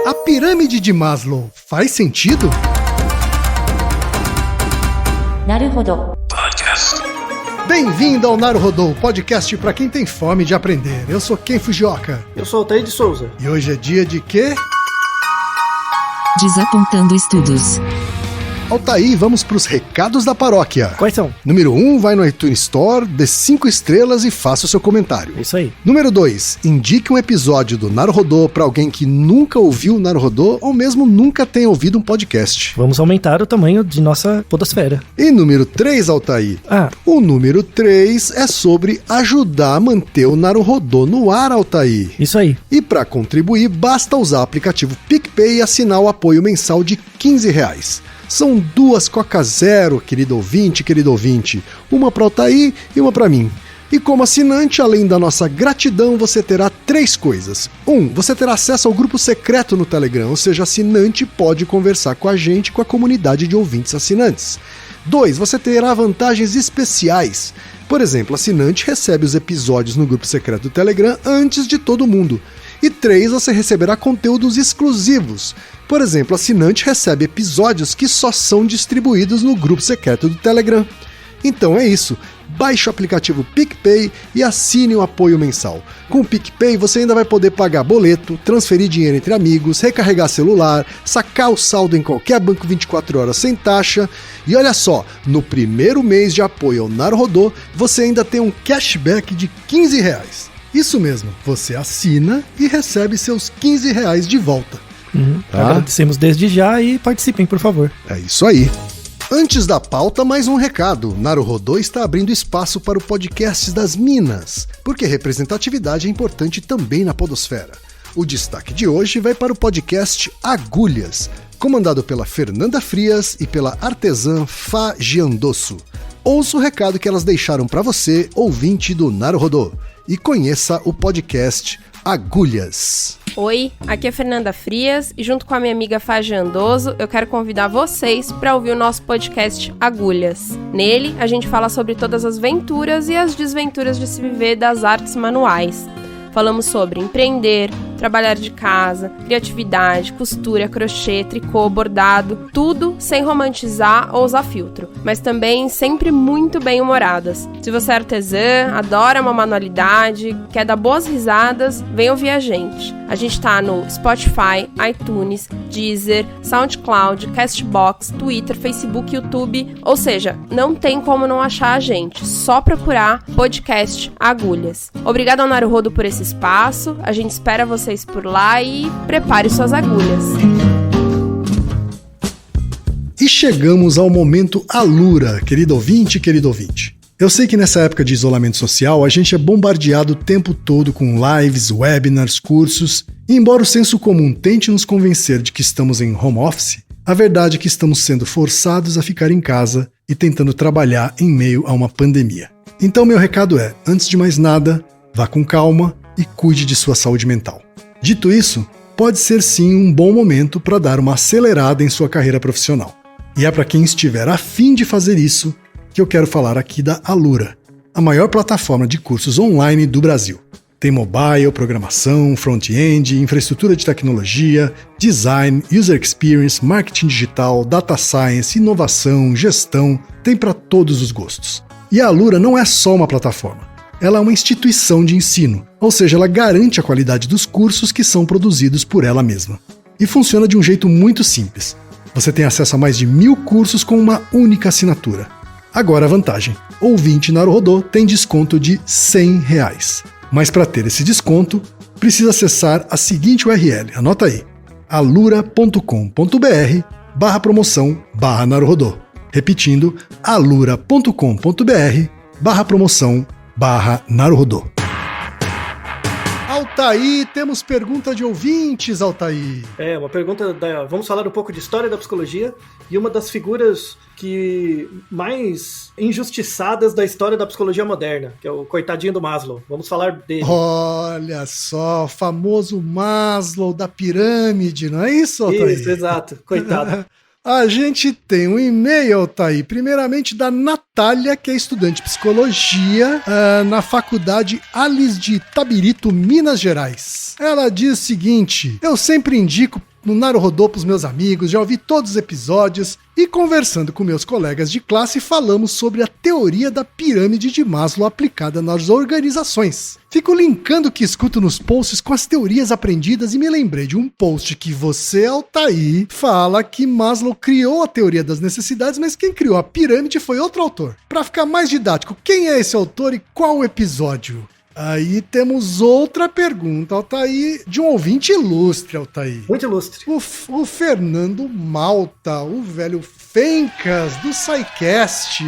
A pirâmide de Maslow faz sentido? Naruhodo. Bem-vindo ao Naruhodo, podcast para quem tem fome de aprender. Eu sou Ken Fujioka. Eu sou Altair de Souza. E hoje é dia de quê? Desapontando estudos. Altair, vamos para os recados da paróquia. Quais são? Número 1, vai no iTunes Store, dê 5 estrelas e faça o seu comentário. Isso aí. Número 2, indique um episódio do Naruhodo para alguém que nunca ouviu o Naruhodo ou mesmo nunca tenha ouvido um podcast. Vamos aumentar o tamanho de nossa podosfera. E número 3, Altair. O número 3 é sobre ajudar a manter o Naruhodo no ar, Altair. Isso aí. E para contribuir, basta usar o aplicativo PicPay e assinar o apoio mensal de R$15. São 2 Coca Zero, querido ouvinte. Uma para Altair e uma para mim. E como assinante, além da nossa gratidão, você terá 3 coisas. 1. Você terá acesso ao grupo secreto no Telegram, ou seja, assinante pode conversar com a gente e com a comunidade de ouvintes assinantes. 2. Você terá vantagens especiais. Por exemplo, assinante recebe os episódios no grupo secreto do Telegram antes de todo mundo. E 3. Você receberá conteúdos exclusivos. Por exemplo, assinante recebe episódios que só são distribuídos no grupo secreto do Telegram. Então é isso. Baixe o aplicativo PicPay e assine o apoio mensal. Com o PicPay você ainda vai poder pagar boleto, transferir dinheiro entre amigos, recarregar celular, sacar o saldo em qualquer banco 24 horas sem taxa. E olha só, no primeiro mês de apoio ao Naruhodo, você ainda tem um cashback de R$15. Isso mesmo, você assina e recebe seus R$15 de volta. Tá? Agradecemos desde já e participem, por favor. É isso aí. Antes da pauta, mais um recado. Naruhodo está abrindo espaço para o podcast das Minas, porque representatividade é importante também na podosfera. O destaque de hoje vai para o podcast Agulhas, comandado pela Fernanda Frias e pela artesã Fá Giandosso. Ouça o recado que elas deixaram para você, ouvinte do Naruhodo, e conheça o podcast Agulhas. Oi, aqui é Fernanda Frias e junto com a minha amiga Fá Giandosso, eu quero convidar vocês para ouvir o nosso podcast Agulhas. Nele, a gente fala sobre todas as venturas e as desventuras de se viver das artes manuais. Falamos sobre empreender, trabalhar de casa, criatividade, costura, crochê, tricô, bordado, tudo sem romantizar ou usar filtro, mas também sempre muito bem-humoradas. Se você é artesã, adora uma manualidade, quer dar boas risadas, vem ouvir a gente. A gente tá no Spotify, iTunes, Deezer, SoundCloud, Castbox, Twitter, Facebook, YouTube, ou seja, não tem como não achar a gente, só procurar podcast Agulhas. Obrigada ao Naruhodo por esse espaço, a gente espera vocês por lá e prepare suas agulhas. E chegamos ao momento Alura, querido ouvinte. Eu sei que nessa época de isolamento social a gente é bombardeado o tempo todo com lives, webinars, cursos, e embora o senso comum tente nos convencer de que estamos em home office, a verdade é que estamos sendo forçados a ficar em casa e tentando trabalhar em meio a uma pandemia. Então meu recado é, antes de mais nada, vá com calma e cuide de sua saúde mental. Dito isso, pode ser sim um bom momento para dar uma acelerada em sua carreira profissional. E é para quem estiver a fim de fazer isso que eu quero falar aqui da Alura, a maior plataforma de cursos online do Brasil. Tem mobile, programação, front-end, infraestrutura de tecnologia, design, user experience, marketing digital, data science, inovação, gestão, tem para todos os gostos. E a Alura não é só uma plataforma. Ela é uma instituição de ensino, ou seja, ela garante a qualidade dos cursos que são produzidos por ela mesma. E funciona de um jeito muito simples. Você tem acesso a mais de 1000 cursos com uma única assinatura. Agora a vantagem, ouvinte Naruhodo tem desconto de R$100. Mas para ter esse desconto, precisa acessar a seguinte URL, anota aí, alura.com.br/promoção/Naruhodo. Repetindo, alura.com.br/promoção/Naruhodo. Altair, temos pergunta de ouvintes, Altair. Uma pergunta vamos falar um pouco de história da psicologia e uma das figuras que mais injustiçadas da história da psicologia moderna, que é o coitadinho do Maslow. Vamos falar dele. Olha só, o famoso Maslow da pirâmide, não é isso, Altair? Isso, exato. Coitado. A gente tem um e-mail, Altair, primeiramente da Natália, que é estudante de psicologia na faculdade Alice de Itabirito, Minas Gerais. Ela diz o seguinte: eu sempre indico no Naruhodô pros meus amigos, já ouvi todos os episódios e conversando com meus colegas de classe falamos sobre a teoria da pirâmide de Maslow aplicada nas organizações. Fico linkando o que escuto nos posts com as teorias aprendidas e me lembrei de um post que você, Altair, fala que Maslow criou a teoria das necessidades, mas quem criou a pirâmide foi outro autor. Para ficar mais didático, quem é esse autor e qual o episódio? Aí temos outra pergunta, Altair, de um ouvinte ilustre, Altair. Muito ilustre. O Fernando Malta, o velho Fencas do SciCast,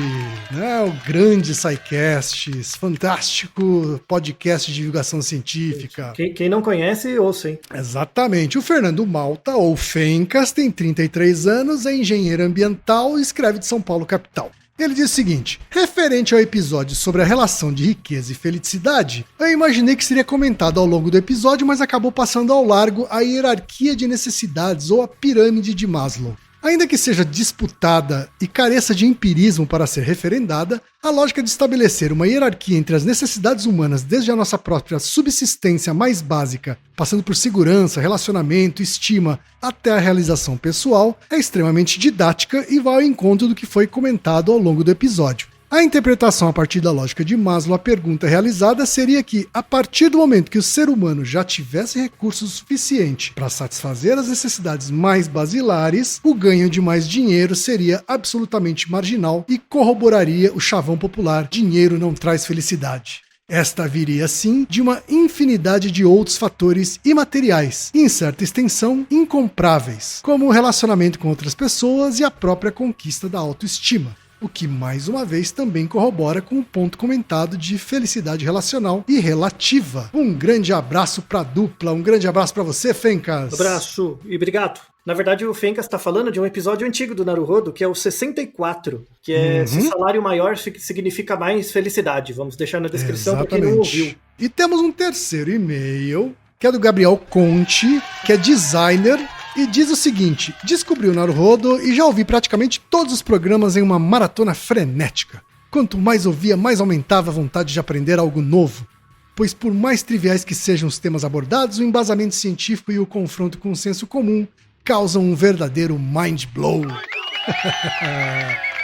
né? O grande SciCast, fantástico podcast de divulgação científica. Quem não conhece, ouça, hein? Exatamente. O Fernando Malta, ou Fencas, tem 33 anos, é engenheiro ambiental e escreve de São Paulo, capital. Ele diz o seguinte: referente ao episódio sobre a relação de riqueza e felicidade, eu imaginei que seria comentado ao longo do episódio, mas acabou passando ao largo a hierarquia de necessidades ou a pirâmide de Maslow. Ainda que seja disputada e careça de empirismo para ser referendada, a lógica de estabelecer uma hierarquia entre as necessidades humanas desde a nossa própria subsistência mais básica, passando por segurança, relacionamento, estima, até a realização pessoal, é extremamente didática e vai ao encontro do que foi comentado ao longo do episódio. A interpretação a partir da lógica de Maslow, a pergunta realizada seria que, a partir do momento que o ser humano já tivesse recursos suficientes para satisfazer as necessidades mais basilares, o ganho de mais dinheiro seria absolutamente marginal e corroboraria o chavão popular: dinheiro não traz felicidade. Esta viria, sim, de uma infinidade de outros fatores imateriais e, em certa extensão, incompráveis, como o relacionamento com outras pessoas e a própria conquista da autoestima. O que, mais uma vez, também corrobora com o ponto comentado de felicidade relacional e relativa. Um grande abraço pra dupla, um grande abraço pra você, Fencas. Abraço e obrigado. Na verdade, o Fencas está falando de um episódio antigo do Naruhodo, que é o 64, que é se salário maior significa mais felicidade. Vamos deixar na descrição para quem não ouviu. E temos um terceiro e-mail, que é do Gabriel Conte, que é designer, e diz o seguinte: descobri o Naruhodo e já ouvi praticamente todos os programas em uma maratona frenética. Quanto mais ouvia, mais aumentava a vontade de aprender algo novo. Pois por mais triviais que sejam os temas abordados, o embasamento científico e o confronto com o senso comum causam um verdadeiro mind blow.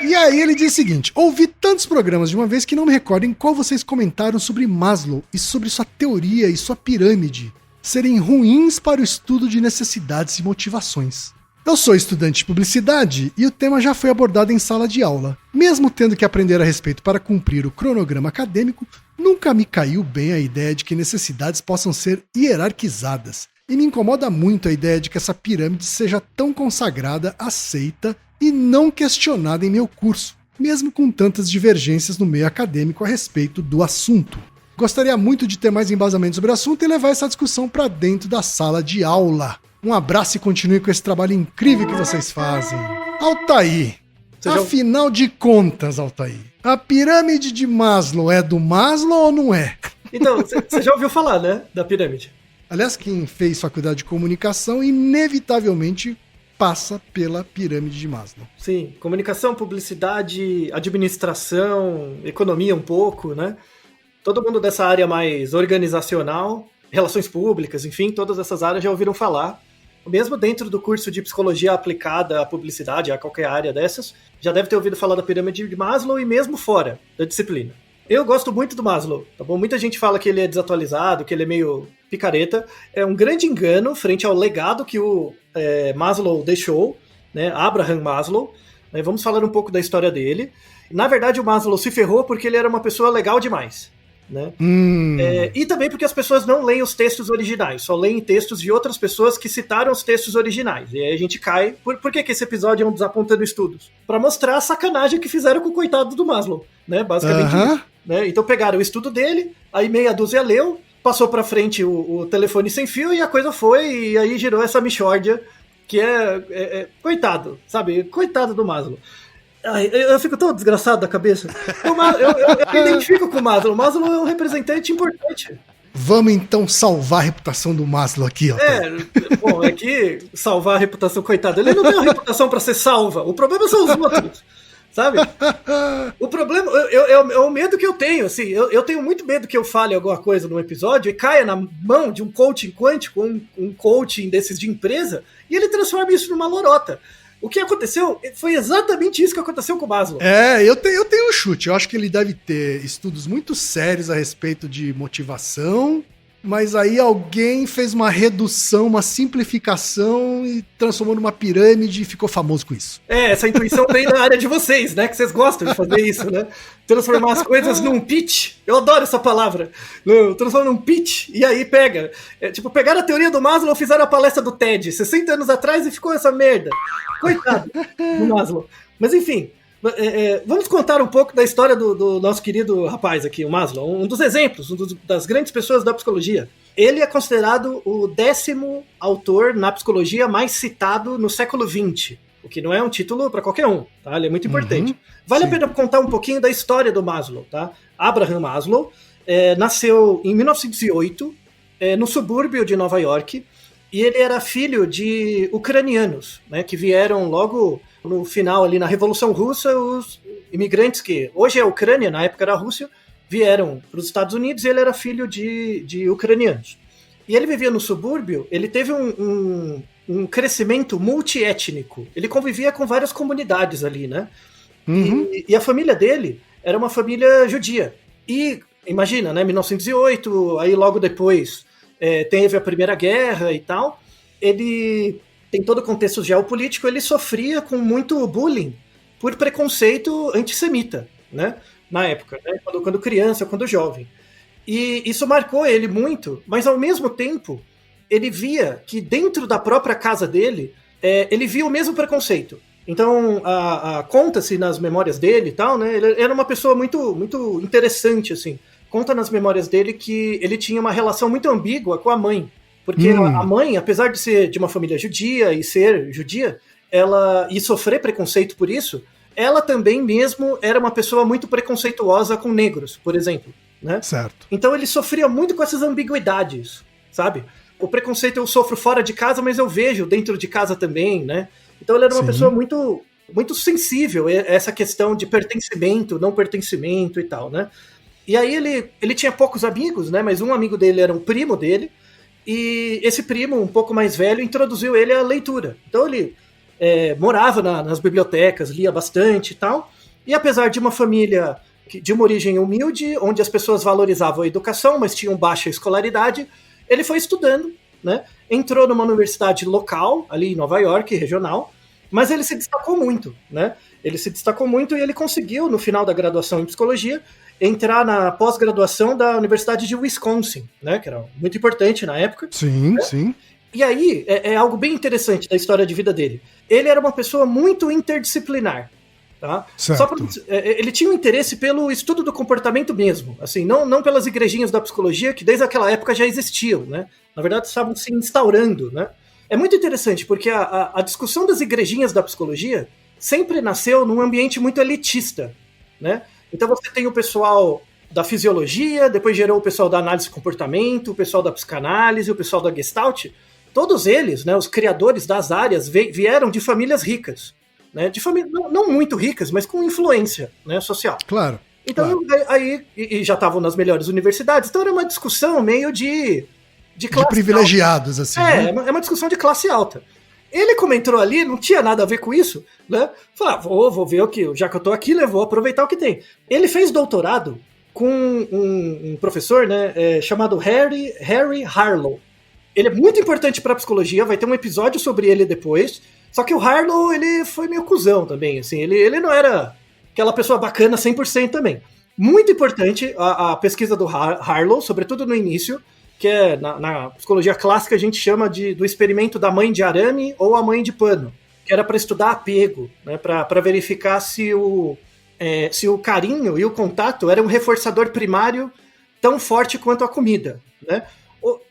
E aí ele diz o seguinte: ouvi tantos programas de uma vez que não me recordo em qual vocês comentaram sobre Maslow e sobre sua teoria e sua pirâmide serem ruins para o estudo de necessidades e motivações. Eu sou estudante de publicidade e o tema já foi abordado em sala de aula. Mesmo tendo que aprender a respeito para cumprir o cronograma acadêmico, nunca me caiu bem a ideia de que necessidades possam ser hierarquizadas. E me incomoda muito a ideia de que essa pirâmide seja tão consagrada, aceita e não questionada em meu curso, mesmo com tantas divergências no meio acadêmico a respeito do assunto. Gostaria muito de ter mais embasamento sobre o assunto e levar essa discussão para dentro da sala de aula. Um abraço e continue com esse trabalho incrível que vocês fazem. Altair, afinal de contas, Altair, a pirâmide de Maslow é do Maslow ou não é? Então, você já ouviu falar, né, da pirâmide? Aliás, quem fez faculdade de comunicação inevitavelmente passa pela pirâmide de Maslow. Sim, comunicação, publicidade, administração, economia um pouco, né? Todo mundo dessa área mais organizacional, relações públicas, enfim, todas essas áreas já ouviram falar. Mesmo dentro do curso de psicologia aplicada à publicidade, a qualquer área dessas, já deve ter ouvido falar da pirâmide de Maslow e mesmo fora da disciplina. Eu gosto muito do Maslow, tá bom? Muita gente fala que ele é desatualizado, que ele é meio picareta. É um grande engano frente ao legado que o Maslow deixou, né? Abraham Maslow. Vamos falar um pouco da história dele. Na verdade, o Maslow se ferrou porque ele era uma pessoa legal demais. Né? E também porque as pessoas não leem os textos originais, só leem textos de outras pessoas que citaram os textos originais. E aí a gente cai. Por que esse episódio é um Desapontando Estudos? Pra mostrar a sacanagem que fizeram com o coitado do Maslow, né? Basicamente isso, né? Então pegaram o estudo dele, aí meia dúzia leu, passou pra frente o telefone sem fio e a coisa foi, e aí gerou essa mixórdia que coitado, sabe? Coitado do Maslow. Eu fico tão desgraçado da cabeça. Eu me identifico com o Maslow. O Maslow é um representante importante. Vamos então salvar a reputação do Maslow aqui, ó. Bom, é que salvar a reputação, coitado. Ele não tem uma reputação pra ser salva. O problema são os outros. sabe? O problema, é o medo que eu tenho, assim, eu tenho muito medo que eu fale alguma coisa num episódio e caia na mão de um coaching quântico, um coaching desses de empresa, e ele transforma isso numa lorota. O que aconteceu foi exatamente isso que aconteceu com o Maslow. Eu tenho um chute. Eu acho que ele deve ter estudos muito sérios a respeito de motivação, mas aí alguém fez uma redução, uma simplificação e transformou numa pirâmide e ficou famoso com isso. Essa intuição vem da área de vocês, né? Que vocês gostam de fazer isso, né? Transformar as coisas num pitch. Eu adoro essa palavra. Transformar num pitch e aí pega. Pegaram a teoria do Maslow, fizeram a palestra do TED 60 anos atrás e ficou essa merda. Coitado do Maslow. Mas enfim, vamos contar um pouco da história do nosso querido rapaz aqui, o Maslow. Um dos exemplos, das grandes pessoas da psicologia. Ele é considerado o 10º autor na psicologia mais citado no século XX. O que não é um título para qualquer um, tá? Ele é muito importante. Vale a pena contar um pouquinho da história do Maslow, tá? Abraham Maslow nasceu em 1908 no subúrbio de Nova York e ele era filho de ucranianos, né? Que vieram logo no final ali na Revolução Russa, os imigrantes que hoje é a Ucrânia, na época era a Rússia, vieram para os Estados Unidos e ele era filho de ucranianos. E ele vivia no subúrbio, ele teve um crescimento multiétnico. Ele convivia com várias comunidades ali, né? Uhum. E a família dele era uma família judia. E, imagina, né? 1908, aí logo depois teve a Primeira Guerra e tal. Ele tem todo o contexto geopolítico, ele sofria com muito bullying por preconceito antissemita, né? Na época, né? Quando criança, quando jovem. E isso marcou ele muito, mas ao mesmo tempo ele via que dentro da própria casa dele, ele via o mesmo preconceito. Então, conta-se nas memórias dele e tal, né? Ele era uma pessoa muito, muito interessante, assim. Conta nas memórias dele que ele tinha uma relação muito ambígua com a mãe. Porque a mãe, apesar de ser de uma família judia e ser judia, e sofrer preconceito por isso, ela também mesmo era uma pessoa muito preconceituosa com negros, por exemplo. Né? Certo. Então ele sofria muito com essas ambiguidades, sabe? O preconceito eu sofro fora de casa, mas eu vejo dentro de casa também, né? Então ele era uma pessoa muito, muito sensível a essa questão de pertencimento, não pertencimento e tal, né? E aí ele tinha poucos amigos, né? Mas um amigo dele era um primo dele, e esse primo, um pouco mais velho, introduziu ele à leitura. Então ele morava nas bibliotecas, lia bastante e tal, e apesar de uma família de uma origem humilde, onde as pessoas valorizavam a educação, mas tinham baixa escolaridade, ele foi estudando, né? Entrou numa universidade local, ali em Nova York, regional, mas ele se destacou muito, né? Ele se destacou muito e ele conseguiu, no final da graduação em psicologia, entrar na pós-graduação da Universidade de Wisconsin, né? Que era muito importante na época. Sim, né? Sim. E aí, é algo bem interessante da história de vida dele. Ele era uma pessoa muito interdisciplinar. Tá? Só ele tinha um interesse pelo estudo do comportamento mesmo, assim, não pelas igrejinhas da psicologia que desde aquela época já existiam, né? Na verdade estavam se instaurando, né? É muito interessante porque a discussão das igrejinhas da psicologia sempre nasceu num ambiente muito elitista, né? Então você tem o pessoal da fisiologia, depois gerou o pessoal da análise de comportamento, o pessoal da psicanálise, o pessoal da Gestalt. Todos eles, né, os criadores das áreas vieram de famílias ricas. Né, de famílias não muito ricas, mas com influência, né, social. Claro. Então, aí já estavam nas melhores universidades, então era uma discussão meio de classe privilegiados, alta. Assim. Né? É uma discussão de classe alta. Ele, como entrou ali, não tinha nada a ver com isso, né? Falou, vou ver o que, já que eu tô aqui, né, vou aproveitar o que tem. Ele fez doutorado com um professor, né, chamado Harry Harlow. Ele é muito importante para a psicologia, vai ter um episódio sobre ele depois. Só que o Harlow, ele foi meio cuzão também, assim, ele não era aquela pessoa bacana 100% também. Muito importante a pesquisa do Harlow, sobretudo no início, que é na psicologia clássica a gente chama do experimento da mãe de arame ou a mãe de pano, que era para estudar apego, né, para verificar se o carinho e o contato era um reforçador primário tão forte quanto a comida, né?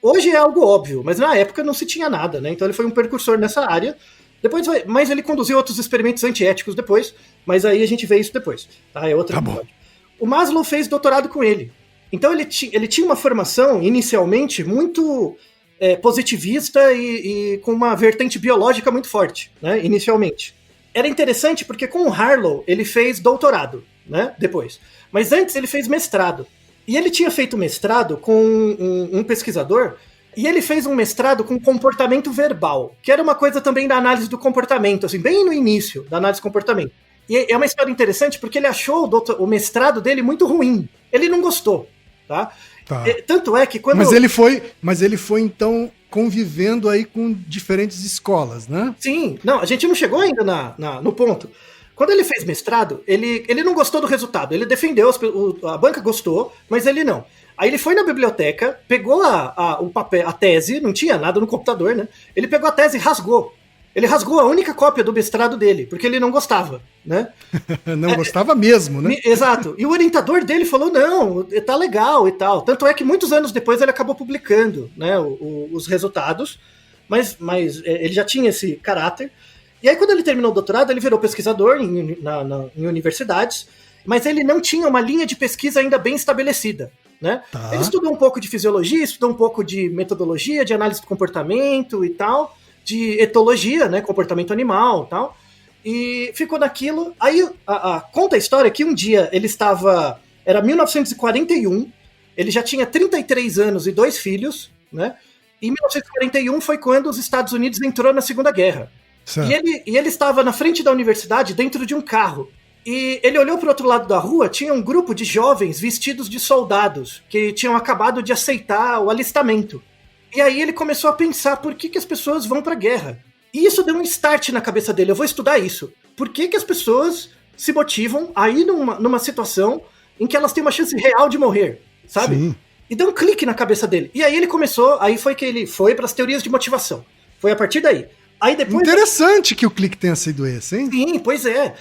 Hoje é algo óbvio, mas na época não se tinha nada, né? Então ele foi um precursor nessa área. Mas ele conduziu outros experimentos antiéticos depois, mas aí a gente vê isso depois. Tá? É outro episódio. O Maslow fez doutorado com ele. Então ele tinha uma formação, inicialmente, muito positivista e com uma vertente biológica muito forte, né? Inicialmente. era interessante porque com o Harlow ele fez doutorado, né, depois. Mas antes ele fez mestrado. E ele tinha feito mestrado com um pesquisador, e ele fez um mestrado com comportamento verbal, que era uma coisa também da análise do comportamento, assim, bem no início da análise do comportamento. E é uma história interessante porque ele achou o mestrado dele muito ruim. Ele não gostou, tá? Tanto é que quando... Mas ele foi então convivendo aí com diferentes escolas, né? Sim, não, a gente não chegou ainda no ponto. Quando ele fez mestrado, ele não gostou do resultado. Ele defendeu, a banca gostou, mas ele não. Aí ele foi na biblioteca, pegou o papel, a tese, não tinha nada no computador, né? Ele pegou a tese e rasgou. Ele rasgou a única cópia do mestrado dele, porque ele não gostava, né? Não gostava mesmo, né? Exato. E o orientador dele falou, não, tá legal e tal. Tanto é que muitos anos depois ele acabou publicando, né, os resultados, mas ele já tinha esse caráter. E aí quando ele terminou o doutorado, ele virou pesquisador em universidades, mas ele não tinha uma linha de pesquisa ainda bem estabelecida, né? Tá. Ele estudou um pouco de fisiologia, estudou um pouco de metodologia, de análise do comportamento e tal, de etologia, né, comportamento animal e tal, e ficou naquilo. Aí conta a história que um dia ele era 1941, ele já tinha 33 anos e 2 filhos, né, e 1941 foi quando os Estados Unidos entrou na Segunda Guerra. E ele estava na frente da universidade dentro de um carro, e ele olhou para o outro lado da rua, tinha um grupo de jovens vestidos de soldados, que tinham acabado de aceitar o alistamento. E aí ele começou a pensar por que as pessoas vão pra guerra. E isso deu um start na cabeça dele. Eu vou estudar isso. Por que as pessoas se motivam a ir numa situação em que elas têm uma chance real de morrer, sabe? Sim. E deu um clique na cabeça dele. E aí ele começou, aí foi que ele foi pras teorias de motivação. Foi a partir daí. Aí depois... Interessante que o clique tenha sido esse, hein? Sim, pois é.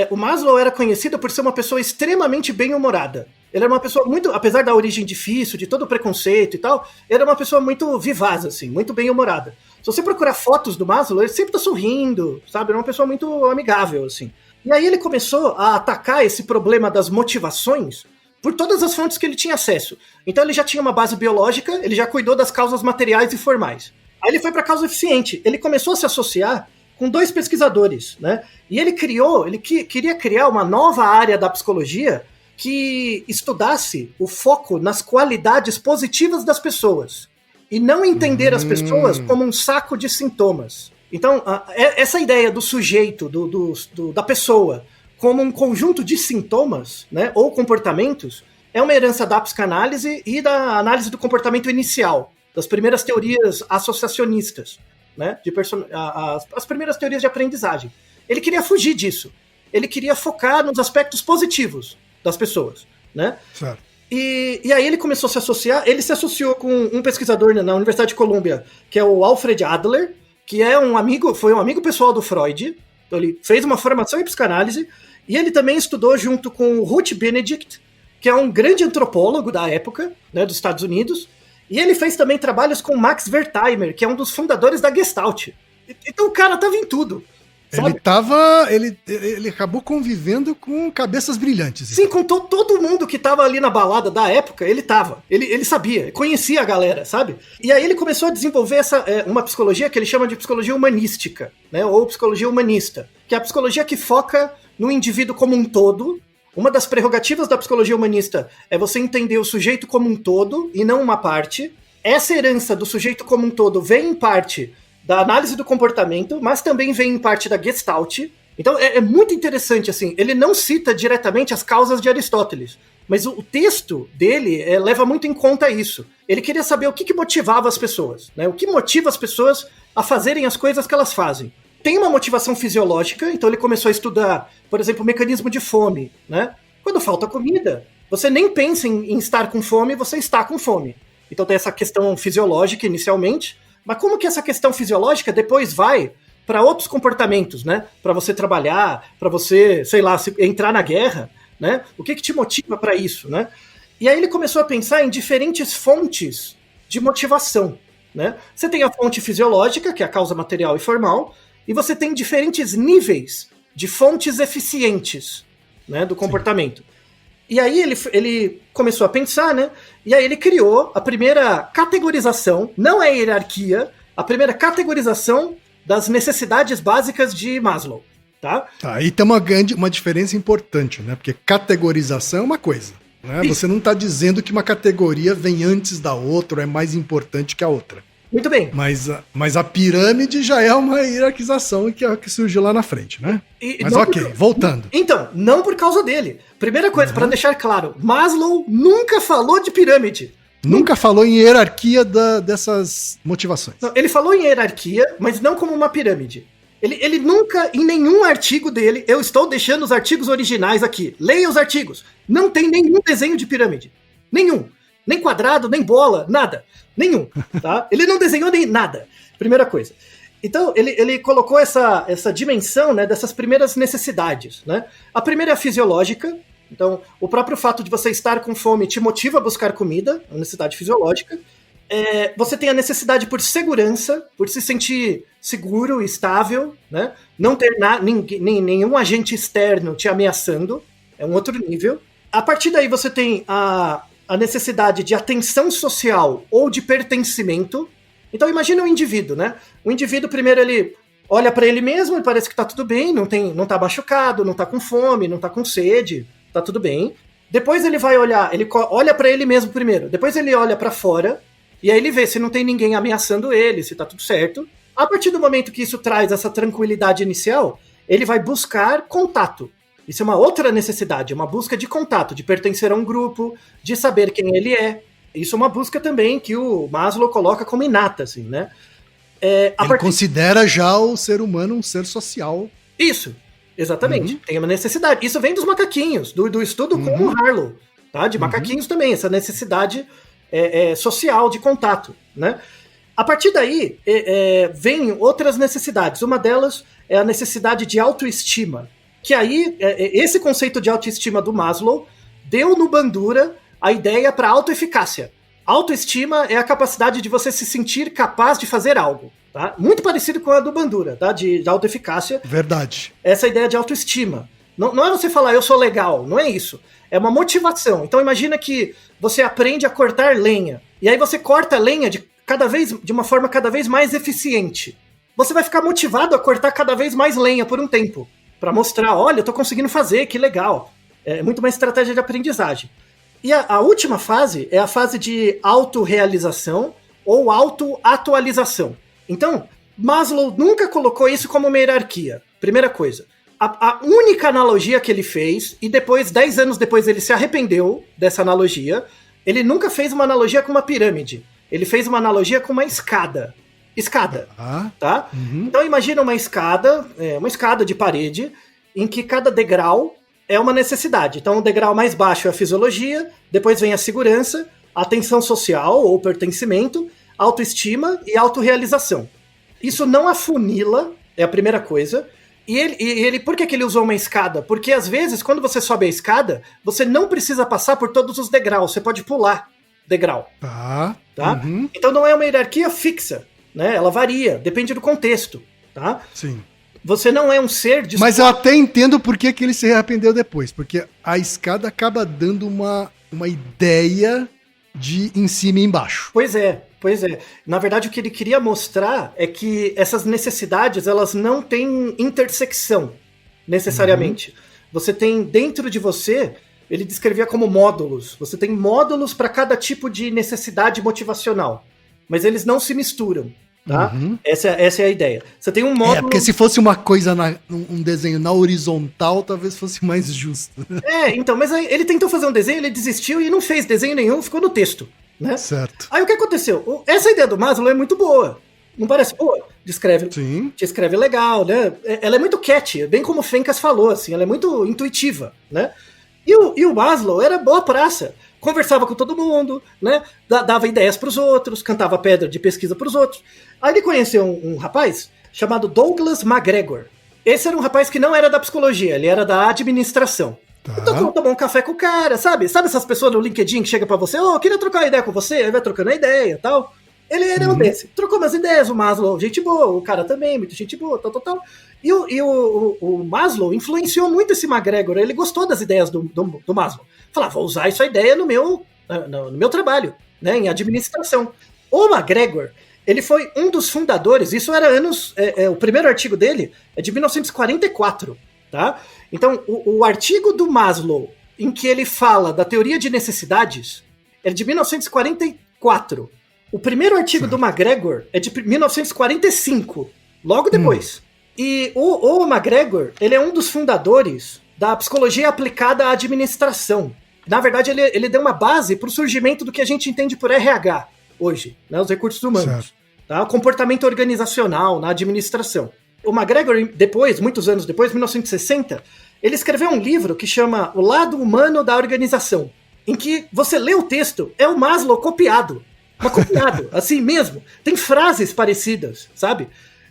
O Maslow era conhecido por ser uma pessoa extremamente bem-humorada. Ele era uma pessoa muito, apesar da origem difícil, de todo o preconceito e tal, ele era uma pessoa muito vivaz, assim, muito bem-humorada. Se você procurar fotos do Maslow, ele sempre tá sorrindo, sabe? Era uma pessoa muito amigável, assim. E aí ele começou a atacar esse problema das motivações por todas as fontes que ele tinha acesso. Então ele já tinha uma base biológica, ele já cuidou das causas materiais e formais. Aí ele foi para a causa eficiente. Ele começou a se associar com 2 pesquisadores, né? E ele queria criar uma nova área da psicologia que estudasse o foco nas qualidades positivas das pessoas e não entender as pessoas como um saco de sintomas. Então, essa ideia do sujeito, da pessoa, como um conjunto de sintomas, né, ou comportamentos, é uma herança da psicanálise e da análise do comportamento inicial, das primeiras teorias associacionistas, né, as primeiras teorias de aprendizagem. Ele queria fugir disso. Ele queria focar nos aspectos positivos das pessoas, né? Certo. E aí ele começou a se associar, ele se associou com um pesquisador na Universidade de Colômbia, que é o Alfred Adler, que foi um amigo pessoal do Freud. Então ele fez uma formação em psicanálise, e ele também estudou junto com o Ruth Benedict, que é um grande antropólogo da época, né, dos Estados Unidos, e ele fez também trabalhos com Max Wertheimer, que é um dos fundadores da Gestalt. Então o cara tava em tudo. Ele acabou convivendo com cabeças brilhantes. Sim, com todo mundo que tava ali na balada da época, ele tava. Ele sabia, conhecia a galera, sabe? E aí ele começou a desenvolver uma psicologia que ele chama de psicologia humanística, né? Ou psicologia humanista, que é a psicologia que foca no indivíduo como um todo. Uma das prerrogativas da psicologia humanista é você entender o sujeito como um todo e não uma parte. Essa herança do sujeito como um todo vem em parte da análise do comportamento, mas também vem em parte da Gestalt. Então é muito interessante, assim, ele não cita diretamente as causas de Aristóteles, mas o texto dele leva muito em conta isso. Ele queria saber o que motivava as pessoas, né? O que motiva as pessoas a fazerem as coisas que elas fazem. Tem uma motivação fisiológica, então ele começou a estudar, por exemplo, o mecanismo de fome, né? Quando falta comida, você nem pensa em estar com fome, você está com fome. Então tem essa questão fisiológica inicialmente, mas como que essa questão fisiológica depois vai para outros comportamentos, né? Para você trabalhar, para você, sei lá, entrar na guerra, né? O que te motiva para isso, né? E aí ele começou a pensar em diferentes fontes de motivação, né? Você tem a fonte fisiológica, que é a causa material e formal, e você tem diferentes níveis de fontes eficientes, né, do comportamento. Sim. E aí ele começou a pensar, né? E aí ele criou a primeira categorização, não é hierarquia, a primeira categorização das necessidades básicas de Maslow. tá? Aí tem uma diferença importante, né? Porque categorização é uma coisa, né? Você não está dizendo que uma categoria vem antes da outra ou é mais importante que a outra. Muito bem. Mas a pirâmide já é uma hierarquização que surgiu lá na frente, né? Mas ok, voltando. Então, não por causa dele. Primeira coisa, para deixar claro, Maslow nunca falou de pirâmide. Nunca falou em hierarquia dessas motivações. Não, ele falou em hierarquia, mas não como uma pirâmide. Ele nunca, em nenhum artigo dele, eu estou deixando os artigos originais aqui, leia os artigos, não tem nenhum desenho de pirâmide. Nenhum. Nem quadrado, nem bola, nada. Nenhum, tá? Ele não desenhou nem nada. Primeira coisa. Então, ele colocou essa dimensão, né, dessas primeiras necessidades, né? A primeira é a fisiológica. Então, o próprio fato de você estar com fome te motiva a buscar comida, é uma necessidade fisiológica. Você tem a necessidade por segurança, por se sentir seguro e estável, né? Não ter nenhum agente externo te ameaçando, é um outro nível. A partir daí você tem a necessidade de atenção social ou de pertencimento. Então imagina um indivíduo, né? O indivíduo primeiro ele olha para ele mesmo e parece que tá tudo bem, não tá machucado, não tá com fome, não tá com sede, tá tudo bem. Depois ele vai olhar, ele olha para ele mesmo primeiro, depois ele olha para fora e aí ele vê se não tem ninguém ameaçando ele, se tá tudo certo. A partir do momento que isso traz essa tranquilidade inicial, ele vai buscar contato. Isso é uma outra necessidade, uma busca de contato, de pertencer a um grupo, de saber quem ele é. Isso é uma busca também que o Maslow coloca como inata, assim, né? Ele considera já o ser humano um ser social. Isso, exatamente. Tem uma necessidade. Isso vem dos macaquinhos, do estudo com o Harlow, tá? De macaquinhos também, essa necessidade social de contato, né? A partir daí, vem outras necessidades. Uma delas é a necessidade de autoestima. Que aí, esse conceito de autoestima do Maslow deu no Bandura a ideia para autoeficácia. Autoestima é a capacidade de você se sentir capaz de fazer algo, tá? Muito parecido com a do Bandura, tá? De autoeficácia. Verdade. Essa ideia de autoestima. Não é você falar, eu sou legal, não é isso. É uma motivação. Então imagina que você aprende a cortar lenha, e aí você corta a lenha de uma forma cada vez mais eficiente. Você vai ficar motivado a cortar cada vez mais lenha por um tempo. Para mostrar, olha, eu tô conseguindo fazer, que legal. É muito uma estratégia de aprendizagem. E a última fase é a fase de autorrealização ou autoatualização. Então, Maslow nunca colocou isso como uma hierarquia. Primeira coisa. A única analogia que ele fez, e depois, 10 anos depois, ele se arrependeu dessa analogia, ele nunca fez uma analogia com uma pirâmide. Ele fez uma analogia com uma escada. Escada, tá? Então imagina uma escada de parede, em que cada degrau é uma necessidade. Então o degrau mais baixo é a fisiologia, depois vem a segurança, a atenção social ou pertencimento, autoestima e autorrealização. Isso não afunila, é a primeira coisa. E ele por que ele usou uma escada? Porque às vezes, quando você sobe a escada, você não precisa passar por todos os degraus, você pode pular degrau. Tá? Então não é uma hierarquia fixa. Né? Ela varia, depende do contexto, tá? Sim. Você não é um ser de... Mas eu até entendo por que ele se arrependeu depois, porque a escada acaba dando uma ideia de em cima e embaixo. Pois é. Na verdade, o que ele queria mostrar é que essas necessidades, elas não têm intersecção, necessariamente. Você tem dentro de você, ele descrevia como módulos, você tem módulos para cada tipo de necessidade motivacional, mas eles não se misturam. Tá? Essa é a ideia. Você tem um módulo... porque se fosse uma coisa, um desenho na horizontal, talvez fosse mais justo. Então, mas aí ele tentou fazer um desenho, ele desistiu e não fez desenho nenhum, ficou no texto. Né? Certo. Aí o que aconteceu? Essa ideia do Maslow é muito boa. Não parece boa? Te escreve legal, né? Ela é muito catchy, bem como o Fencas falou, assim, ela é muito intuitiva, né? E o Maslow era boa praça. Conversava com todo mundo, né? Dava ideias para os outros, cantava pedra de pesquisa para os outros. Aí ele conheceu um rapaz chamado Douglas McGregor. Esse era um rapaz que não era da psicologia, ele era da administração. Tá. Então tomou um café com o cara, sabe? Sabe essas pessoas no LinkedIn que chegam para você, queria trocar uma ideia com você, aí vai trocando a ideia e tal. Ele era um desse. Trocou umas ideias, o Maslow, gente boa, o cara também, muita gente boa, tal. E o Maslow influenciou muito esse McGregor, ele gostou das ideias do Maslow. Falava, vou usar essa ideia no meu trabalho, né, em administração. O McGregor, ele foi um dos fundadores, isso era o primeiro artigo dele é de 1944, tá? Então, o artigo do Maslow, em que ele fala da teoria de necessidades, é de 1944. O primeiro artigo do McGregor é de 1945, logo depois. E o McGregor, ele é um dos fundadores da psicologia aplicada à administração. Na verdade, ele deu uma base para o surgimento do que a gente entende por RH hoje, né, os recursos humanos. Tá? O comportamento organizacional na administração. O McGregor, depois, muitos anos depois, 1960, ele escreveu um livro que chama O Lado Humano da Organização, em que você lê o texto, é o Maslow copiado. Mas copiado, assim mesmo. Tem frases parecidas, sabe?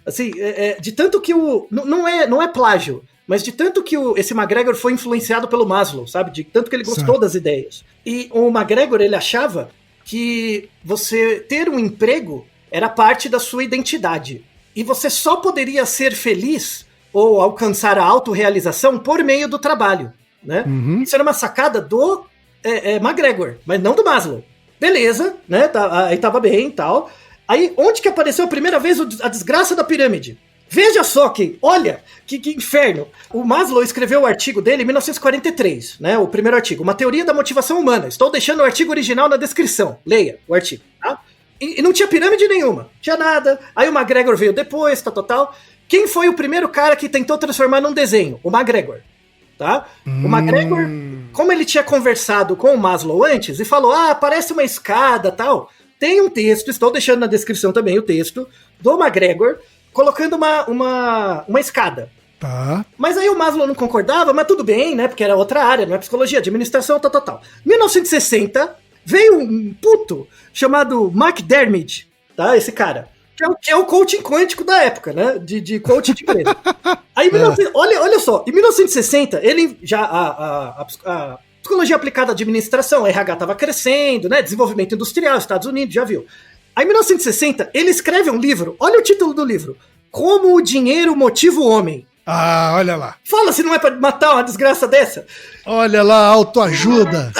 Assim, de tanto que não é plágio, mas de tanto que esse McGregor foi influenciado pelo Maslow, sabe? De tanto que ele gostou das ideias. E o McGregor, ele achava que você ter um emprego era parte da sua identidade. E você só poderia ser feliz ou alcançar a autorrealização por meio do trabalho, né? Isso era uma sacada do McGregor, mas não do Maslow. Beleza, né? Aí tava bem e tal. Aí, onde que apareceu a primeira vez a desgraça da pirâmide? Veja só olha, que inferno. O Maslow escreveu o artigo dele em 1943, né? O primeiro artigo, Uma Teoria da Motivação Humana. Estou deixando o artigo original na descrição. Leia o artigo, tá? E não tinha pirâmide nenhuma, não tinha nada. Aí o McGregor veio depois, tal. Quem foi o primeiro cara que tentou transformar num desenho? O McGregor, tá? O McGregor, como ele tinha conversado com o Maslow antes e falou, parece uma escada, tal, tem um texto, estou deixando na descrição também o texto, do McGregor, colocando uma escada. Tá. Mas aí o Maslow não concordava, mas tudo bem, né? Porque era outra área, não é psicologia, administração, tal. 1960, veio um puto chamado McDermott, tá? Esse cara. Que é o coaching quântico da época, né? De coaching de empresa. Aí, olha só, em 1960, ele já. A psicologia aplicada à administração, a RH estava crescendo, né? Desenvolvimento industrial, Estados Unidos, já viu. Aí, em 1960, ele escreve um livro, olha o título do livro: Como o Dinheiro Motiva o Homem. Olha lá. Fala se não é pra matar uma desgraça dessa. Olha lá, autoajuda.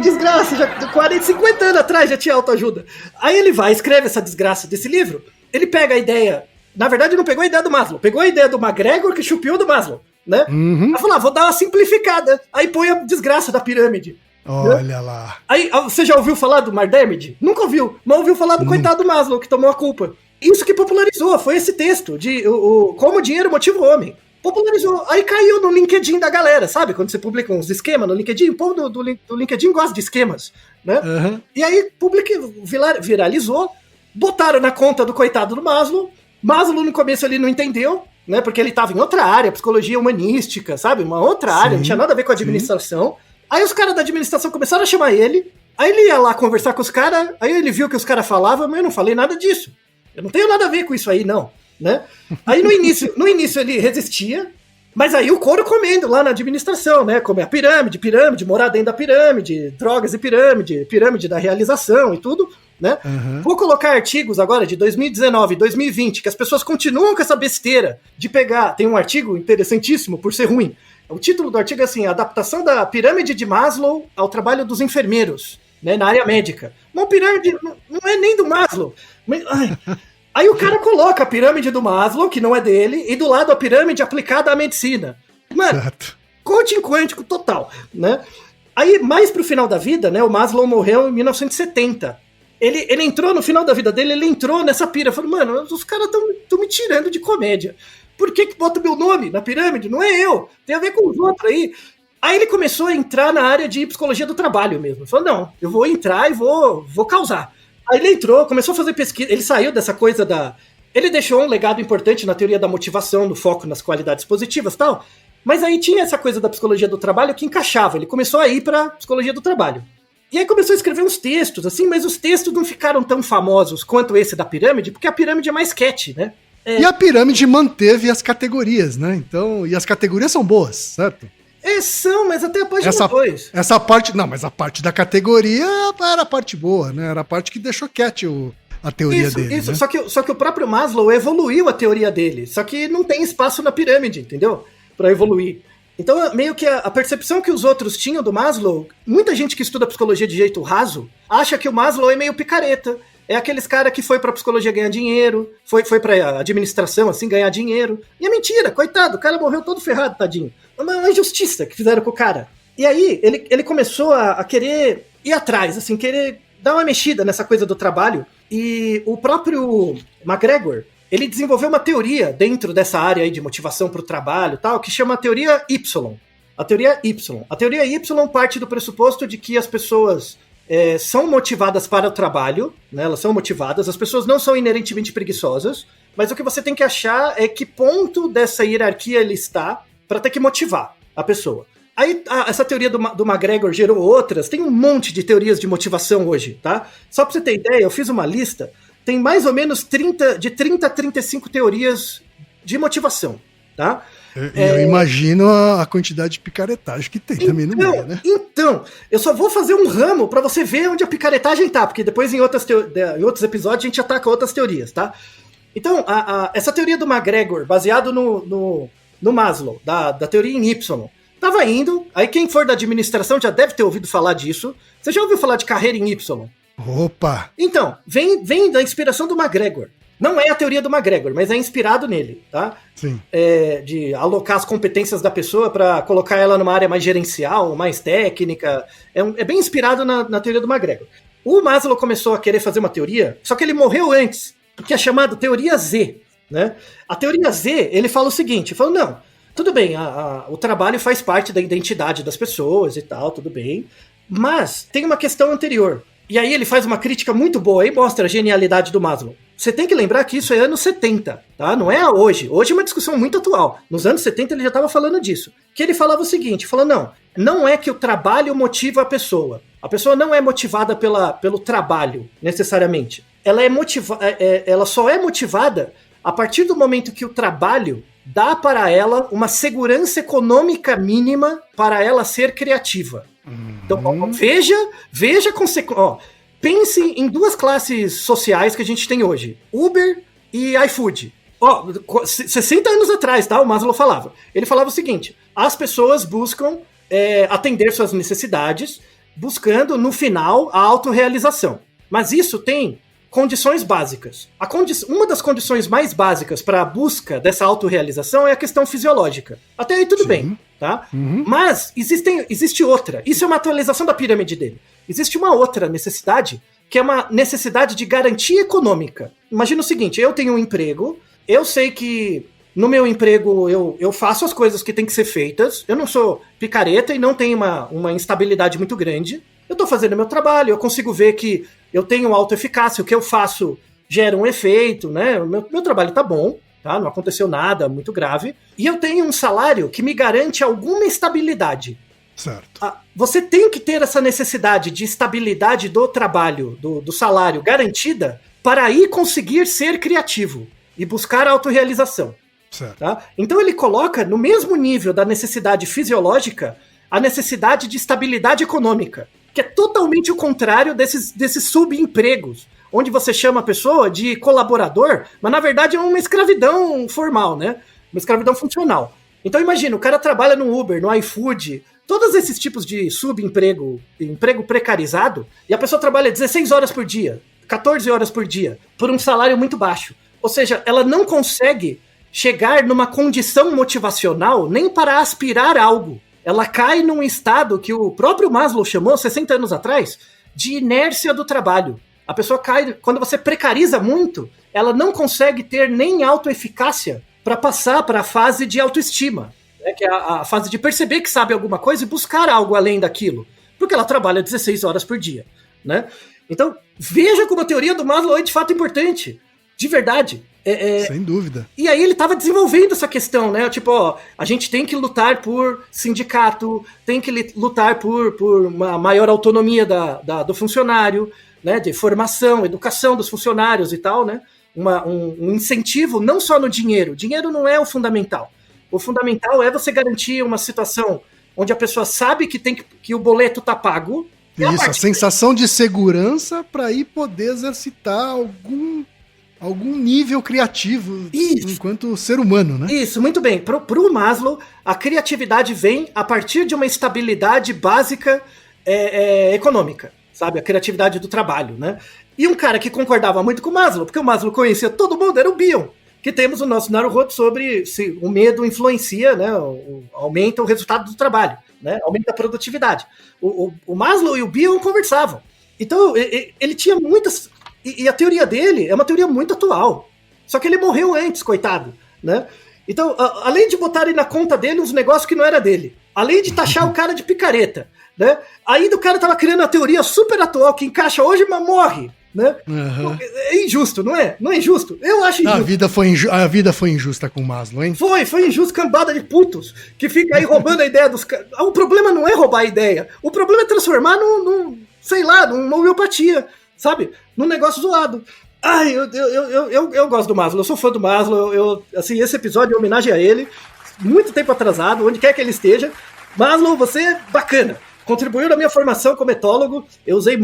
Desgraça, já 40, 50 anos atrás já tinha autoajuda. Aí ele vai, escreve essa desgraça desse livro, ele pega a ideia, na verdade não pegou a ideia do Maslow, pegou a ideia do McGregor que chupiou do Maslow, né? Aí falou, vou dar uma simplificada, aí põe a desgraça da pirâmide. Olha lá. Aí, você já ouviu falar do McDermott? Nunca ouviu, mas ouviu falar do coitado do Maslow, que tomou a culpa. Isso que popularizou, foi esse texto, de como o dinheiro motiva o homem. Popularizou, aí caiu no LinkedIn da galera, sabe? Quando você publica uns esquemas no LinkedIn, o povo do LinkedIn gosta de esquemas, né? E aí viralizou, botaram na conta do coitado do Maslow. Maslow no começo ele não entendeu, né? Porque ele estava em outra área, psicologia humanística, sabe? Uma outra área, não tinha nada a ver com a administração. Aí os caras da administração começaram a chamar ele, aí ele ia lá conversar com os caras, aí ele viu que os caras falavam, mas eu não falei nada disso. Eu não tenho nada a ver com isso aí, não. Né? Aí no início ele resistia, mas aí o couro comendo lá na administração, né? Como é a pirâmide, morar dentro da pirâmide, drogas e pirâmide da realização e tudo, né? Vou colocar artigos agora de 2019, 2020, que as pessoas continuam com essa besteira de pegar. Tem um artigo interessantíssimo por ser ruim. O título do artigo é assim: Adaptação da pirâmide de Maslow ao trabalho dos enfermeiros, né? Na área médica. Uma pirâmide não é nem do Maslow. Aí o cara coloca a pirâmide do Maslow, que não é dele, e do lado a pirâmide aplicada à medicina. Mano, coaching quântico total, né? Aí, mais pro final da vida, né, o Maslow morreu em 1970. Ele entrou, no final da vida dele, ele entrou nessa pira. Falou, mano, os caras tão me tirando de comédia. Por que bota o meu nome na pirâmide? Não é eu, tem a ver com os outros aí. Aí ele começou a entrar na área de psicologia do trabalho mesmo. Ele falou, não, eu vou entrar e vou causar. Aí ele entrou, começou a fazer pesquisa, ele saiu dessa coisa Ele deixou um legado importante na teoria da motivação, no foco nas qualidades positivas e tal, mas aí tinha essa coisa da psicologia do trabalho que encaixava, ele começou a ir pra psicologia do trabalho. E aí começou a escrever uns textos, assim, mas os textos não ficaram tão famosos quanto esse da pirâmide, porque a pirâmide é mais catchy, né? E a pirâmide manteve as categorias, né? Então, e as categorias são boas, certo? São, mas até a página 2. Essa parte, não, mas a parte da categoria era a parte boa, né? Era a parte que deixou quieto a teoria dele. Isso, né? Só que o próprio Maslow evoluiu a teoria dele, só que não tem espaço na pirâmide, entendeu? Pra evoluir. Então, meio que a percepção que os outros tinham do Maslow, muita gente que estuda psicologia de jeito raso, acha que o Maslow é meio picareta, é aqueles cara que foi pra psicologia ganhar dinheiro, foi pra administração, assim, ganhar dinheiro. E é mentira, coitado, o cara morreu todo ferrado, tadinho. É uma injustiça que fizeram com o cara. E aí, ele começou a querer ir atrás, assim, querer dar uma mexida nessa coisa do trabalho. E o próprio McGregor, ele desenvolveu uma teoria dentro dessa área aí de motivação pro trabalho e tal, que chama a teoria Y. A teoria Y. A teoria Y parte do pressuposto de que as pessoas são motivadas para o trabalho, né? Elas são motivadas, as pessoas não são inerentemente preguiçosas, mas o que você tem que achar é que ponto dessa hierarquia ele está para ter que motivar a pessoa. Aí, essa teoria do McGregor gerou outras, tem um monte de teorias de motivação hoje, tá? Só pra você ter ideia, eu fiz uma lista, tem mais ou menos 30 a 35 teorias de motivação, tá? Eu imagino a quantidade de picaretagem que tem também no meio, né? Então, eu só vou fazer um ramo pra você ver onde a picaretagem tá, porque depois em outros episódios a gente ataca outras teorias, tá? Então, essa teoria do McGregor, baseado no Maslow, da teoria em Y, tava indo, aí quem for da administração já deve ter ouvido falar disso. Você já ouviu falar de carreira em Y? Opa! Então, vem da inspiração do McGregor. Não é a teoria do McGregor, mas é inspirado nele, tá? Sim. De alocar as competências da pessoa para colocar ela numa área mais gerencial, mais técnica. É bem inspirado na teoria do McGregor. O Maslow começou a querer fazer uma teoria, só que ele morreu antes, que é chamada teoria Z, né? A teoria Z, ele fala o seguinte, falou, não, tudo bem, o trabalho faz parte da identidade das pessoas e tal, tudo bem, mas tem uma questão anterior. E aí ele faz uma crítica muito boa e mostra a genialidade do Maslow. Você tem que lembrar que isso é anos 70, tá? Não é hoje. Hoje é uma discussão muito atual. Nos anos 70 ele já estava falando disso. Que ele falava o seguinte, falou, não é que o trabalho motiva a pessoa. A pessoa não é motivada pelo trabalho, necessariamente. Ela só é motivada a partir do momento que o trabalho dá para ela uma segurança econômica mínima para ela ser criativa. Então, veja consequência. Pense em duas classes sociais que a gente tem hoje: Uber e iFood. 60 anos atrás, tá? O Maslow falava. Ele falava o seguinte: as pessoas buscam atender suas necessidades, buscando, no final, a autorrealização. Mas isso tem condições básicas. Uma das condições mais básicas para a busca dessa autorrealização é a questão fisiológica. Até aí tudo bem, tá? Uhum. Mas existe outra. Isso é uma atualização da pirâmide dele. Existe uma outra necessidade, que é uma necessidade de garantia econômica. Imagina o seguinte, eu tenho um emprego, eu sei que no meu emprego eu faço as coisas que tem que ser feitas, eu não sou picareta e não tenho uma instabilidade muito grande, eu tô fazendo meu trabalho, eu consigo ver que eu tenho autoeficácia, o que eu faço gera um efeito, né? Meu trabalho tá bom, tá? Não aconteceu nada muito grave, e eu tenho um salário que me garante alguma estabilidade. Certo. Você tem que ter essa necessidade de estabilidade do trabalho, do salário garantida, para aí conseguir ser criativo e buscar a autorrealização. Certo. Tá? Então ele coloca no mesmo nível da necessidade fisiológica a necessidade de estabilidade econômica, que é totalmente o contrário desses subempregos, onde você chama a pessoa de colaborador, mas na verdade é uma escravidão formal, né? Uma escravidão funcional. Então imagina, o cara trabalha no Uber, no iFood, todos esses tipos de subemprego, emprego precarizado, e a pessoa trabalha 16 horas por dia, 14 horas por dia, por um salário muito baixo. Ou seja, ela não consegue chegar numa condição motivacional nem para aspirar algo. Ela cai num estado que o próprio Maslow chamou, 60 anos atrás, de inércia do trabalho. A pessoa cai, quando você precariza muito, ela não consegue ter nem autoeficácia para passar para a fase de autoestima, né, que é a fase de perceber que sabe alguma coisa e buscar algo além daquilo, porque ela trabalha 16 horas por dia, né? Então, veja como a teoria do Maslow é de fato importante, de verdade. Sem dúvida. E aí ele estava desenvolvendo essa questão, né? Tipo, a gente tem que lutar por sindicato, tem que lutar por uma maior autonomia do funcionário, né? De formação, educação dos funcionários e tal, né? Um incentivo não só no dinheiro. Dinheiro não é o fundamental. O fundamental é você garantir uma situação onde a pessoa sabe que o boleto tá pago. Isso, a sensação de segurança para aí poder exercitar algum nível criativo. Isso. Enquanto ser humano, né? Isso, muito bem. Pro Maslow, a criatividade vem a partir de uma estabilidade básica econômica, sabe? A criatividade do trabalho, né? E um cara que concordava muito com o Maslow, porque o Maslow conhecia todo mundo, era o Bion, que temos o nosso Naruhodo sobre se o medo influencia, né, aumenta o resultado do trabalho, né, aumenta a produtividade. O Maslow e o Bion conversavam. Então, ele tinha muitas... E a teoria dele é uma teoria muito atual. Só que ele morreu antes, coitado, né? Então, além de botarem na conta dele uns negócios que não era dele, além de taxar o cara de picareta, né? Ainda o cara tava criando uma teoria super atual que encaixa hoje, mas morre, né? Uhum. É injusto, não é? Não é injusto? Eu acho injusto. A vida foi injusta com o Maslow, hein? Foi injusto, cambada de putos, que fica aí roubando a ideia dos caras. O problema não é roubar a ideia, o problema é transformar numa homeopatia, sabe? Num negócio zoado. Ai, eu gosto do Maslow, eu sou fã do Maslow, assim, esse episódio é homenagem a ele, muito tempo atrasado, onde quer que ele esteja. Maslow, você é bacana, contribuiu na minha formação como etólogo,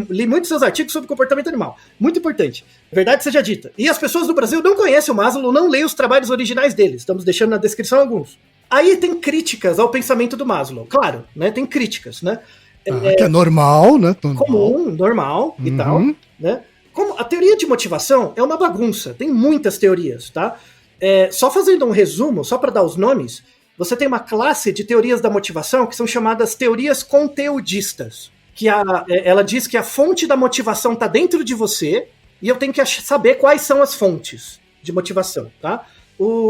li muitos seus artigos sobre comportamento animal, muito importante, verdade seja dita. E as pessoas do Brasil não conhecem o Maslow, não leem os trabalhos originais dele, estamos deixando na descrição alguns. Aí tem críticas ao pensamento do Maslow, claro, né, tem críticas, né. Que é normal, né? Comum, normal e tal, né. Como a teoria de motivação é uma bagunça, tem muitas teorias, tá? Só fazendo um resumo, só para dar os nomes, você tem uma classe de teorias da motivação que são chamadas teorias conteudistas, que ela diz que a fonte da motivação está dentro de você e eu tenho que saber quais são as fontes de motivação, tá?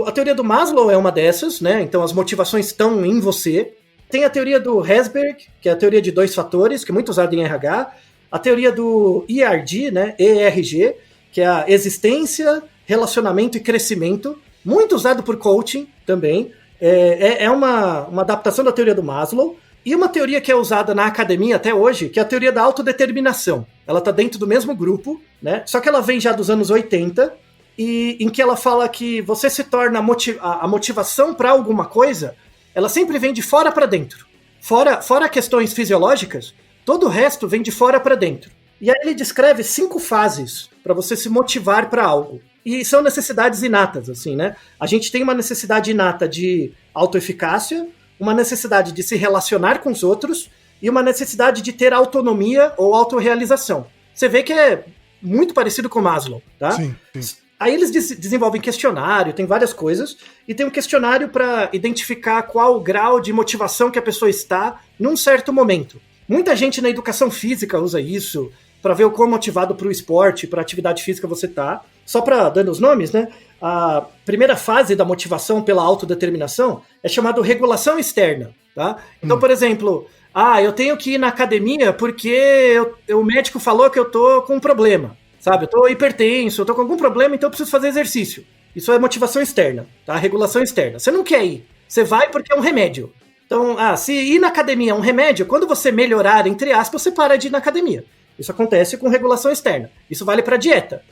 A teoria do Maslow é uma dessas, né? Então as motivações estão em você. Tem a teoria do Herzberg, que é a teoria de 2 fatores, que é muito usada em RH. A teoria do ERG, né, ERG, que é a existência, relacionamento e crescimento, muito usado por coaching também. É uma adaptação da teoria do Maslow. E uma teoria que é usada na academia até hoje, que é a teoria da autodeterminação. Ela está dentro do mesmo grupo, né? Só que ela vem já dos anos 80, e em que ela fala que você se torna a motivação para alguma coisa, ela sempre vem de fora para dentro. Fora questões fisiológicas, todo o resto vem de fora para dentro. E aí ele descreve 5 fases para você se motivar para algo. E são necessidades inatas, assim, né? A gente tem uma necessidade inata de autoeficácia, uma necessidade de se relacionar com os outros e uma necessidade de ter autonomia ou autorrealização. Você vê que é muito parecido com Maslow, tá? Sim. Aí eles desenvolvem questionário, tem várias coisas, e tem um questionário para identificar qual o grau de motivação que a pessoa está num certo momento. Muita gente na educação física usa isso para ver o quão motivado para o esporte, para a atividade física você tá. Só para dando os nomes, né? A primeira fase da motivação pela autodeterminação é chamada regulação externa, tá? Então, por exemplo, eu tenho que ir na academia porque o médico falou que eu tô com um problema, sabe? Eu tô hipertenso, eu tô com algum problema, então eu preciso fazer exercício. Isso é motivação externa, tá? Regulação externa. Você não quer ir, você vai porque é um remédio. Então, se ir na academia é um remédio, quando você melhorar, entre aspas, você para de ir na academia. Isso acontece com regulação externa. Isso vale para dieta.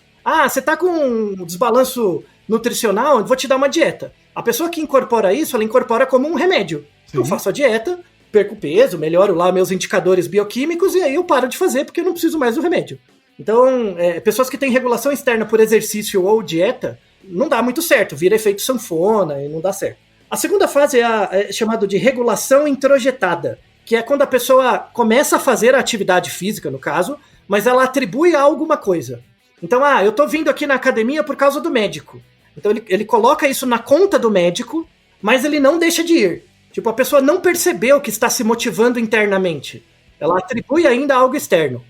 Você tá com um desbalanço nutricional, vou te dar uma dieta. A pessoa que incorpora isso, ela incorpora como um remédio. Sim. Eu faço a dieta, perco peso, melhoro lá meus indicadores bioquímicos e aí eu paro de fazer porque eu não preciso mais do remédio. Então, pessoas que têm regulação externa por exercício ou dieta, não dá muito certo, vira efeito sanfona e não dá certo. A segunda fase é chamada de regulação introjetada, que é quando a pessoa começa a fazer a atividade física, no caso, mas ela atribui a alguma coisa. Então, eu tô vindo aqui na academia por causa do médico. Então ele coloca isso na conta do médico, mas ele não deixa de ir. Tipo, a pessoa não percebeu que está se motivando internamente. Ela atribui ainda a algo externo,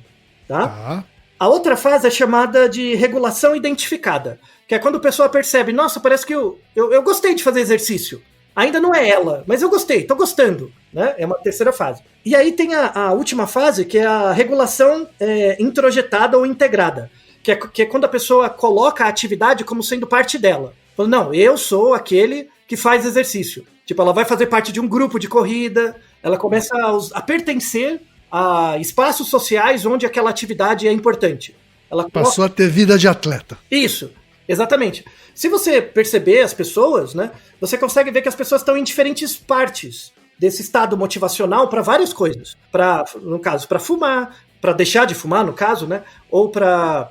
tá? A outra fase é chamada de regulação identificada, que é quando a pessoa percebe, nossa, parece que eu gostei de fazer exercício. Ainda não é ela, mas eu gostei, tô gostando, né? É uma terceira fase. E aí tem a última fase, que é a regulação introjetada ou integrada, que é quando a pessoa coloca a atividade como sendo parte dela. Falando, não, eu sou aquele que faz exercício. Tipo, ela vai fazer parte de um grupo de corrida, ela começa a pertencer a espaços sociais onde aquela atividade é importante. Ela passou a ter vida de atleta. Isso, exatamente. Se você perceber as pessoas, né, você consegue ver que as pessoas estão em diferentes partes desse estado motivacional para várias coisas. No caso, para fumar, para deixar de fumar, no caso, né, ou para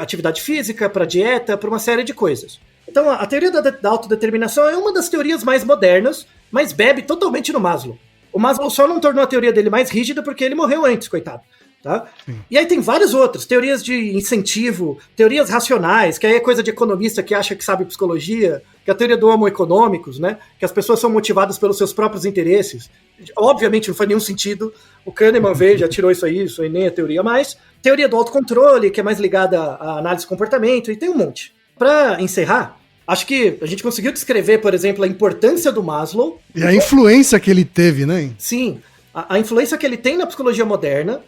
atividade física, para dieta, para uma série de coisas. Então, a teoria da autodeterminação é uma das teorias mais modernas, mas bebe totalmente no Maslow. O Maslow só não tornou a teoria dele mais rígida porque ele morreu antes, coitado. Tá? E aí tem várias outras, teorias de incentivo, teorias racionais, que aí é coisa de economista que acha que sabe psicologia, que é a teoria do homo econômicos, né? Que as pessoas são motivadas pelos seus próprios interesses. Obviamente não faz nenhum sentido, o Kahneman veio, já tirou isso aí nem é teoria mais. Teoria do autocontrole, que é mais ligada à análise de comportamento, e tem um monte. Para encerrar, acho que a gente conseguiu descrever, por exemplo, a importância do Maslow. E a influência que ele teve, né? Sim, a influência que ele tem na psicologia moderna,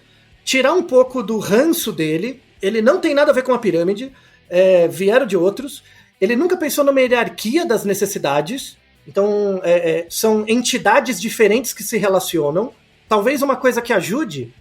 tirar um pouco do ranço dele, ele não tem nada a ver com a pirâmide, vieram de outros, ele nunca pensou numa hierarquia das necessidades, então são entidades diferentes que se relacionam. Talvez uma coisa que ajude,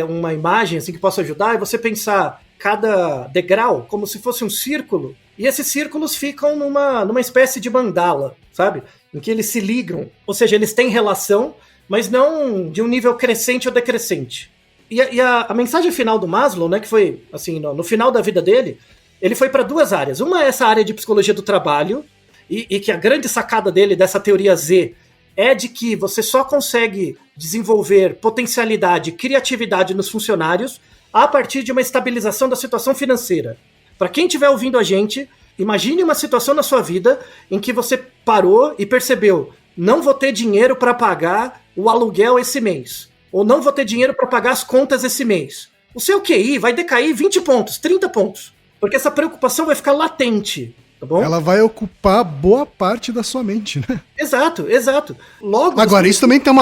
uma imagem assim, que possa ajudar, é você pensar cada degrau como se fosse um círculo, e esses círculos ficam numa espécie de mandala, sabe? Em que eles se ligam, ou seja, eles têm relação, mas não de um nível crescente ou decrescente. E a mensagem final do Maslow, né, que foi assim, no final da vida dele, ele foi para duas áreas. Uma é essa área de psicologia do trabalho, e que a grande sacada dele, dessa teoria Z, é de que você só consegue desenvolver potencialidade e criatividade nos funcionários a partir de uma estabilização da situação financeira. Para quem estiver ouvindo a gente, imagine uma situação na sua vida em que você parou e percebeu, não vou ter dinheiro para pagar o aluguel esse mês. Ou não vou ter dinheiro para pagar as contas esse mês. O seu QI vai decair 20 pontos, 30 pontos. Porque essa preocupação vai ficar latente, tá bom? Ela vai ocupar boa parte da sua mente, né? Exato, exato. Logo. Agora, isso também tem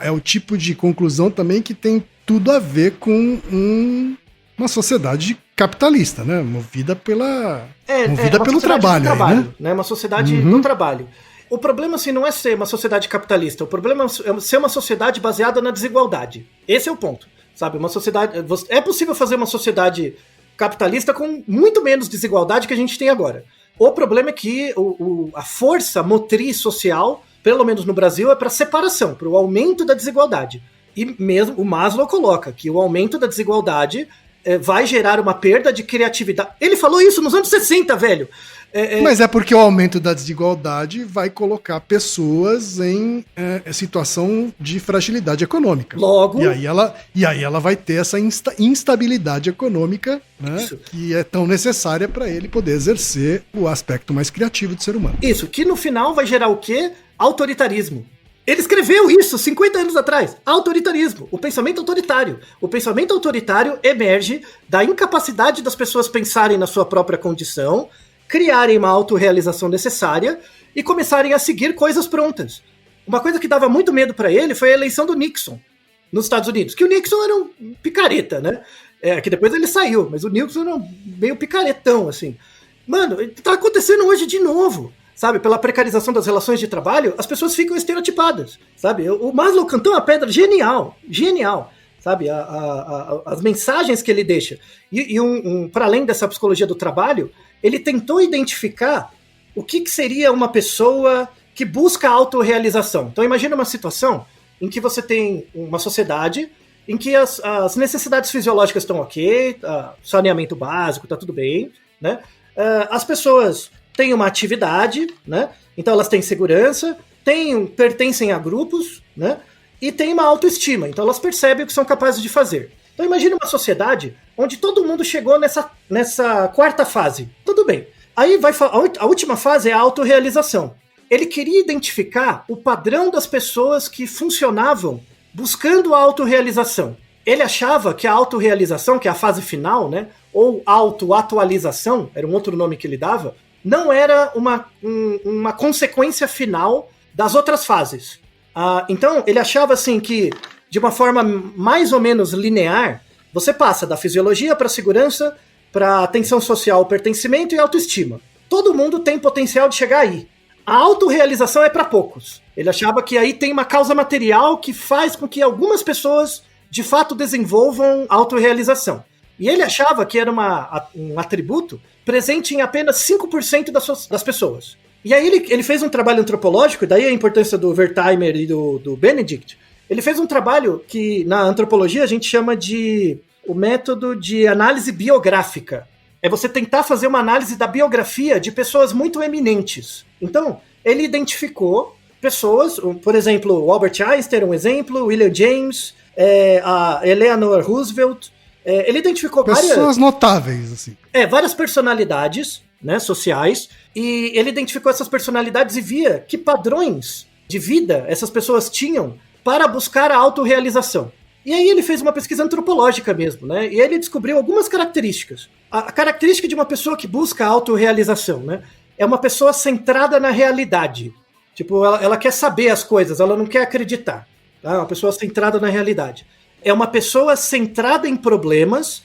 é o tipo de conclusão também que tem tudo a ver com uma sociedade capitalista, né? Movida pelo trabalho, né? Uma sociedade do trabalho. O problema, assim, não é ser uma sociedade capitalista. O problema é ser uma sociedade baseada na desigualdade. Esse é o ponto, sabe? Uma sociedade... É possível fazer uma sociedade capitalista com muito menos desigualdade que a gente tem agora. O problema é que a força motriz social, pelo menos no Brasil, é para separação, para o aumento da desigualdade. E mesmo o Maslow coloca que o aumento da desigualdade vai gerar uma perda de criatividade. Ele falou isso nos anos 60, velho. Mas é porque o aumento da desigualdade vai colocar pessoas em situação de fragilidade econômica. Logo. E aí ela vai ter essa instabilidade econômica, né, que é tão necessária para ele poder exercer o aspecto mais criativo do ser humano. Isso, que no final vai gerar o quê? Autoritarismo. Ele escreveu isso 50 anos atrás. Autoritarismo. O pensamento autoritário. O pensamento autoritário emerge da incapacidade das pessoas pensarem na sua própria condição, criarem uma autorrealização necessária e começarem a seguir coisas prontas. Uma coisa que dava muito medo para ele foi a eleição do Nixon nos Estados Unidos. Que o Nixon era um picareta, né? Que depois ele saiu, mas o Nixon era meio picaretão, assim. Mano, tá acontecendo hoje de novo. Sabe, pela precarização das relações de trabalho, as pessoas ficam estereotipadas, sabe? O Maslow cantou uma pedra genial, sabe? As mensagens que ele deixa. E para além dessa psicologia do trabalho, ele tentou identificar o que seria uma pessoa que busca autorrealização. Então imagina uma situação em que você tem uma sociedade em que as necessidades fisiológicas estão ok, saneamento básico, tá tudo bem, né? As pessoas têm uma atividade, né? Então elas têm segurança, pertencem a grupos, né? E têm uma autoestima, então elas percebem o que são capazes de fazer. Então imagine uma sociedade onde todo mundo chegou nessa quarta fase. Tudo bem. Aí a última fase é a autorrealização. Ele queria identificar o padrão das pessoas que funcionavam buscando a autorrealização. Ele achava que a autorrealização, que é a fase final, né? Ou autoatualização, era um outro nome que ele dava, não era uma consequência final das outras fases. Então, ele achava assim que, de uma forma mais ou menos linear, você passa da fisiologia para a segurança, para atenção social, pertencimento e autoestima. Todo mundo tem potencial de chegar aí. A autorrealização é para poucos. Ele achava que aí tem uma causa material que faz com que algumas pessoas, de fato, desenvolvam autorrealização. E ele achava que era um atributo presente em apenas 5% das pessoas. E aí ele fez um trabalho antropológico, daí a importância do Wertheimer e do Benedict. Ele fez um trabalho que na antropologia a gente chama de o método de análise biográfica. É você tentar fazer uma análise da biografia de pessoas muito eminentes. Então, ele identificou pessoas, por exemplo, o Albert Einstein, um exemplo, William James, a Eleanor Roosevelt. Ele identificou pessoas notáveis, assim. Várias personalidades, né, sociais, e ele identificou essas personalidades e via que padrões de vida essas pessoas tinham para buscar a autorrealização. E aí ele fez uma pesquisa antropológica mesmo, né? E ele descobriu algumas características. A característica de uma pessoa que busca a autorrealização, né? É uma pessoa centrada na realidade. Tipo, ela quer saber as coisas, ela não quer acreditar. Tá? Uma pessoa centrada na realidade. É uma pessoa centrada em problemas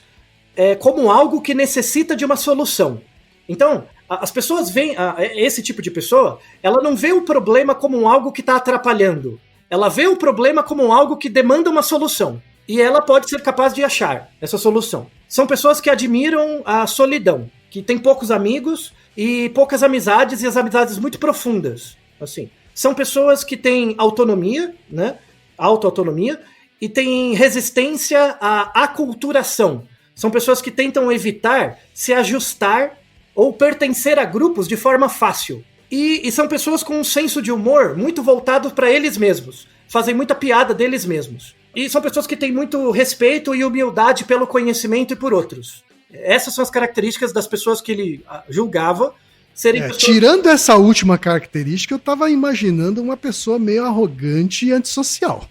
como algo que necessita de uma solução. Então, as pessoas veem esse tipo de pessoa, ela não vê o problema como algo que está atrapalhando. Ela vê o problema como algo que demanda uma solução. E ela pode ser capaz de achar essa solução. São pessoas que admiram a solidão, que têm poucos amigos e poucas amizades, e as amizades muito profundas. Assim, são pessoas que têm autonomia, né? Autoautonomia, e têm resistência à aculturação. São pessoas que tentam evitar se ajustar ou pertencer a grupos de forma fácil. E são pessoas com um senso de humor muito voltado para eles mesmos. Fazem muita piada deles mesmos. E são pessoas que têm muito respeito e humildade pelo conhecimento e por outros. Essas são as características das pessoas que ele julgava serem pessoas... Tirando essa última característica, eu tava imaginando uma pessoa meio arrogante e antissocial.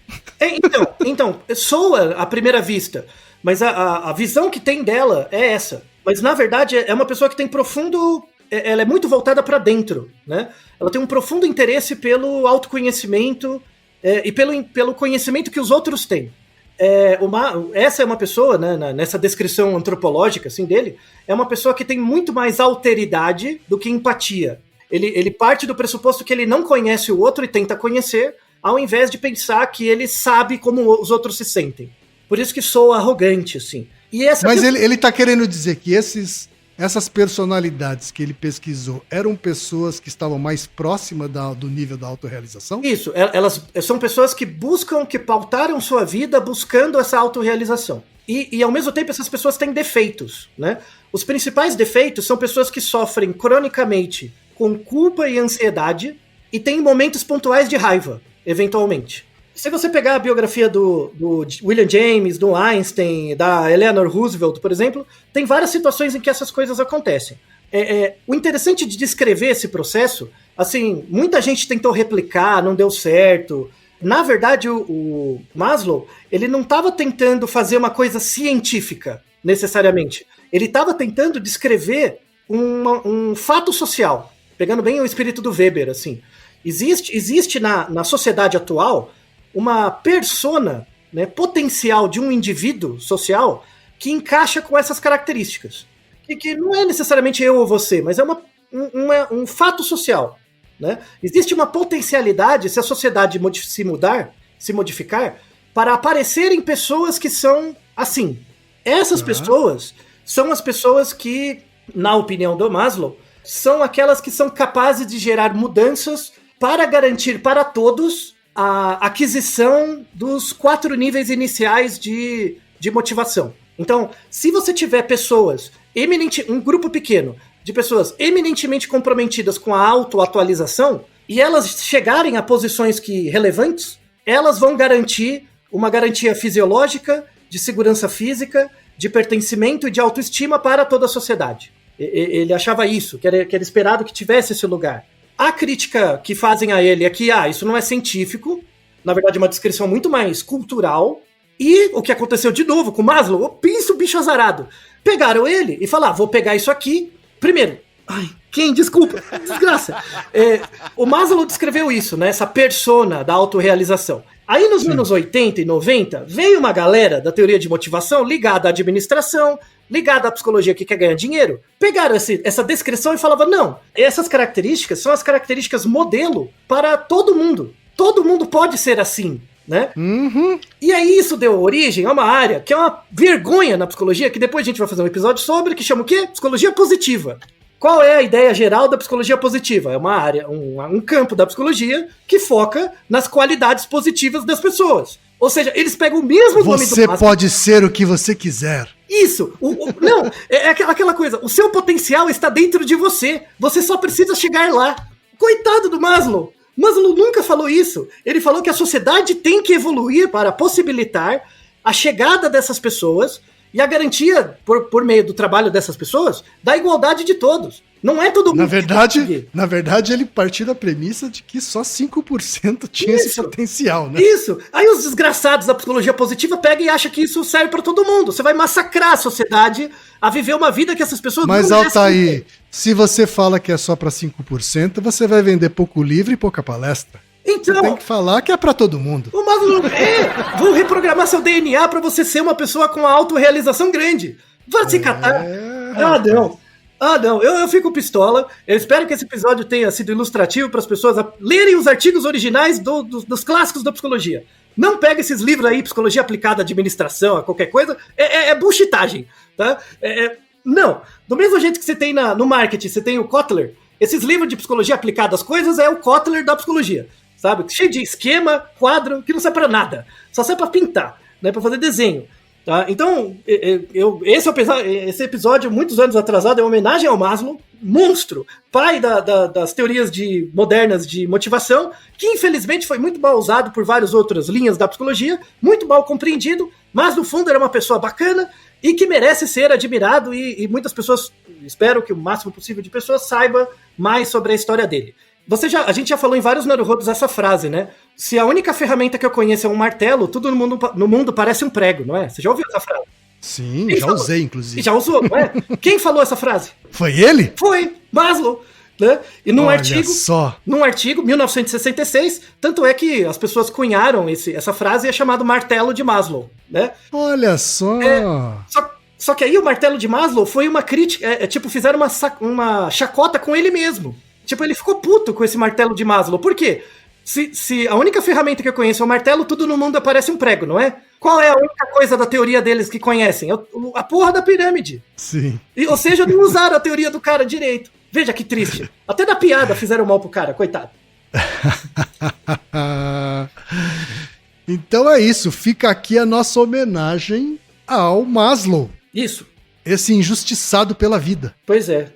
Então, soa à primeira vista, mas a visão que tem dela é essa. Mas, na verdade, é uma pessoa que tem profundo... Ela é muito voltada para dentro, né? Ela tem um profundo interesse pelo autoconhecimento e pelo conhecimento que os outros têm. Essa é uma pessoa, né, nessa descrição antropológica assim, dele, é uma pessoa que tem muito mais alteridade do que empatia. Ele parte do pressuposto que ele não conhece o outro e tenta conhecer, ao invés de pensar que ele sabe como os outros se sentem. Por isso que soa arrogante, assim. Mas ele tá querendo dizer que essas personalidades que ele pesquisou eram pessoas que estavam mais próximas do nível da autorrealização? Isso, elas são pessoas que pautaram sua vida buscando essa autorrealização. E ao mesmo tempo essas pessoas têm defeitos, né? Os principais defeitos são pessoas que sofrem cronicamente com culpa e ansiedade e têm momentos pontuais de raiva, eventualmente. Se você pegar a biografia do William James, do Einstein, da Eleanor Roosevelt, por exemplo, tem várias situações em que essas coisas acontecem. O interessante de descrever esse processo, assim, muita gente tentou replicar, não deu certo. Na verdade, o Maslow, ele não estava tentando fazer uma coisa científica, necessariamente. Ele estava tentando descrever um fato social, pegando bem o espírito do Weber, assim. Existe na sociedade atual uma persona, né, potencial de um indivíduo social que encaixa com essas características. E que não é necessariamente eu ou você, mas é um fato social. Né? Existe uma potencialidade, se a sociedade se modificar, para aparecerem pessoas que são assim. Essas pessoas são as pessoas que, na opinião do Maslow, são aquelas que são capazes de gerar mudanças para garantir para todos a aquisição dos 4 níveis iniciais de motivação. Então, se você tiver pessoas, um grupo pequeno de pessoas eminentemente comprometidas com a autoatualização, e elas chegarem a posições relevantes, elas vão garantir uma garantia fisiológica, de segurança física, de pertencimento e de autoestima para toda a sociedade. Ele achava isso, que era esperado que tivesse esse lugar. A crítica que fazem a ele é que isso não é científico, na verdade é uma descrição muito mais cultural, e o que aconteceu de novo com o Maslow, pensa o bicho azarado. Pegaram ele e falaram, vou pegar isso aqui, primeiro, desculpa, desgraça. O Maslow descreveu isso, né, essa persona da autorrealização. Aí nos anos 80 e 90, veio uma galera da teoria de motivação ligada à administração, ligada à psicologia que quer ganhar dinheiro, pegaram essa descrição e falavam, não, essas características são as características modelo para todo mundo. Todo mundo pode ser assim, né? Uhum. E aí isso deu origem a uma área que é uma vergonha na psicologia, que depois a gente vai fazer um episódio sobre, que chama o quê? Psicologia positiva. Qual é a ideia geral da psicologia positiva? É uma área, um campo da psicologia que foca nas qualidades positivas das pessoas. Ou seja, eles pegam o mesmo nome do Você pode ser o que você quiser. Isso. Não, é aquela coisa. O seu potencial está dentro de você. Você só precisa chegar lá. Coitado do Maslow. Maslow nunca falou isso. Ele falou que a sociedade tem que evoluir para possibilitar a chegada dessas pessoas e a garantia, por meio do trabalho dessas pessoas, da igualdade de todos. Não é todo mundo. Na verdade, ele partiu da premissa de que só 5% tinha esse potencial, né? Isso. Aí os desgraçados da psicologia positiva pegam e acham que isso serve pra todo mundo. Você vai massacrar a sociedade a viver uma vida que essas pessoas não merecem. Mas, Altair, se você fala que é só pra 5%, você vai vender pouco livro e pouca palestra. Então, você tem que falar que é pra todo mundo. O Maslow vou reprogramar seu DNA pra você ser uma pessoa com uma autorrealização grande. Vai se catar. Não. Eu fico pistola. Eu espero que esse episódio tenha sido ilustrativo para as pessoas lerem os artigos originais dos clássicos da psicologia. Não pega esses livros aí, Psicologia Aplicada à Administração, a qualquer coisa. É bullshitagem, tá? Não. Do mesmo jeito que você tem no marketing, você tem o Kotler. Esses livros de psicologia aplicada às coisas é o Kotler da psicologia, sabe? Cheio de esquema, quadro, que não serve para nada. Só serve para pintar, né? Para fazer desenho. Tá? Então, esse episódio, muitos anos atrasado, é uma homenagem ao Maslow, monstro, pai das teorias modernas de motivação, que infelizmente foi muito mal usado por várias outras linhas da psicologia, muito mal compreendido, mas no fundo era uma pessoa bacana e que merece ser admirado e muitas pessoas, espero que o máximo possível de pessoas saiba mais sobre a história dele. A gente já falou em vários Naruhodos essa frase, né? Se a única ferramenta que eu conheço é um martelo, tudo no mundo parece um prego, não é? Você já ouviu essa frase? Sim, já usei, inclusive. Já usou, não é? Quem falou essa frase? Foi ele? Foi, Maslow. Né? E num Olha artigo, 1966, tanto é que as pessoas cunharam essa frase e é chamado martelo de Maslow, né? Olha só! Só que aí o martelo de Maslow foi uma crítica, tipo, fizeram uma chacota com ele mesmo. Tipo, ele ficou puto com esse martelo de Maslow. Por quê? Se a única ferramenta que eu conheço é o martelo, tudo no mundo parece um prego, não é? Qual é a única coisa da teoria deles que conhecem? A porra da pirâmide. Sim. Ou seja, não usaram a teoria do cara direito. Veja que triste. Até da piada fizeram mal pro cara, coitado. Então é isso. Fica aqui a nossa homenagem ao Maslow. Isso. Esse injustiçado pela vida. Pois é.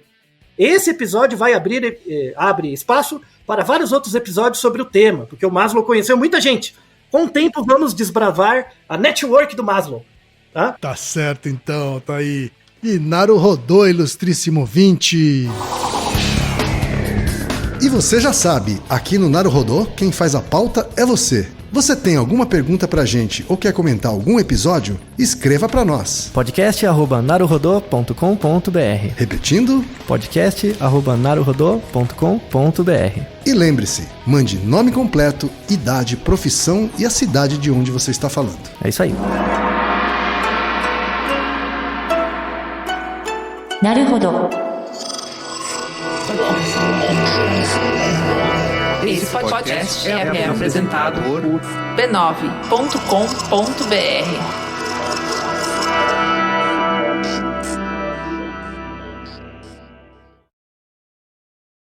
Esse episódio abre espaço para vários outros episódios sobre o tema, porque o Maslow conheceu muita gente. Com o tempo, vamos desbravar a network do Maslow. Tá certo, então, tá aí. E Naruhodô, ilustríssimo 20. E você já sabe, aqui no Naruhodô, quem faz a pauta é você. Você tem alguma pergunta pra gente ou quer comentar algum episódio? Escreva pra nós. podcast@naruhodô.com.br. Repetindo? podcast@naruhodô.com.br. E lembre-se, mande nome completo, idade, profissão e a cidade de onde você está falando. É isso aí. Naruhodo. Esse podcast é apresentado por b9.com.br.